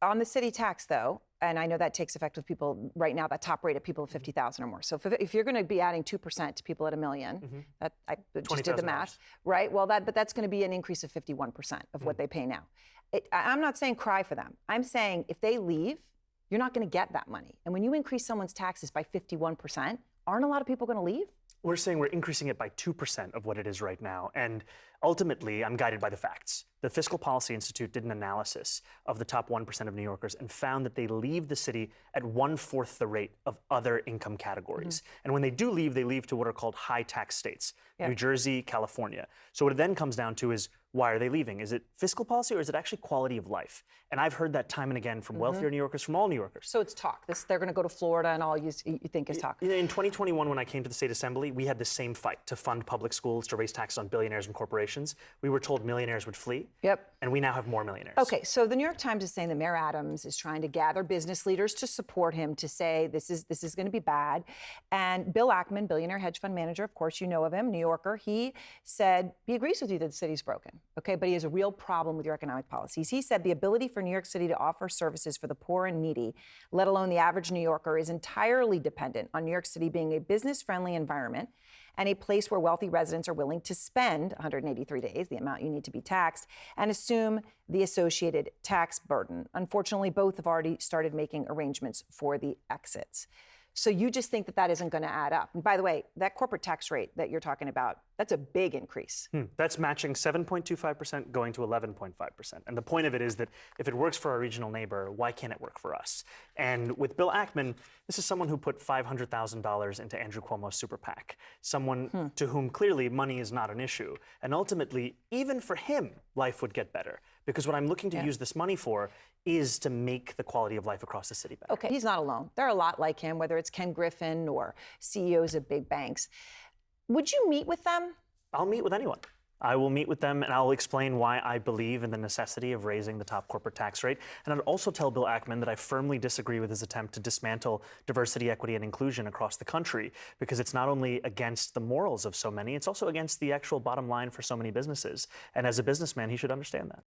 on the city tax, though, and I know that takes effect with people right now, that top rate of people of 50,000 or more. So if you're going to be adding 2% to people at $1 million, that I just did the math, right? Well, but that's going to be an increase of 51% of what they pay now. I'm not saying cry for them. I'm saying if they leave, you're not going to get that money. And when you increase someone's taxes by 51%, aren't a lot of people going to leave? We're saying we're increasing it by 2% of what it is right now. And ultimately, I'm guided by the facts. The Fiscal Policy Institute did an analysis of the top 1% of New Yorkers and found that they leave the city at 1/4 the rate of other income categories. And when they do leave, they leave to what are called high tax states, New Jersey, California. So what it then comes down to is, why are they leaving? Is it fiscal policy or is it actually quality of life? And I've heard that time and again from wealthier New Yorkers, from all New Yorkers. So it's talk. They're going to go to Florida and all you think is talk. In 2021, when I came to the state assembly, we had the same fight to fund public schools, to raise taxes on billionaires and corporations. We were told millionaires would flee. And we now have more millionaires. Okay, so the New York Times is saying that Mayor Adams is trying to gather business leaders to support him, to say this is going to be bad. And Bill Ackman, billionaire hedge fund manager, of course you know of him, New Yorker, he said he agrees with you that the city's broken, okay, but he has a real problem with your economic policies. He said the ability for New York City to offer services for the poor and needy, let alone the average New Yorker, is entirely dependent on New York City being a business-friendly environment and a place where wealthy residents are willing to spend 183 days, the amount you need to be taxed, and assume the associated tax burden. Unfortunately, both have already started making arrangements for the exits. So you just think that isn't going to add up. And by the way, that corporate tax rate that you're talking about, that's a big increase. That's matching 7.25% going to 11.5%. And the point of it is that if it works for our regional neighbor, why can't it work for us? And with Bill Ackman, this is someone who put $500,000 into Andrew Cuomo's super PAC, someone to whom clearly money is not an issue. And ultimately, even for him, life would get better. Because what I'm looking to use this money for is to make the quality of life across the city better. Okay, he's not alone. There are a lot like him, whether it's Ken Griffin or CEOs of big banks. Would you meet with them? I'll meet with anyone. I will meet with them and I'll explain why I believe in the necessity of raising the top corporate tax rate. And I'd also tell Bill Ackman that I firmly disagree with his attempt to dismantle diversity, equity, and inclusion across the country, because it's not only against the morals of so many, it's also against the actual bottom line for so many businesses. And as a businessman, he should understand that.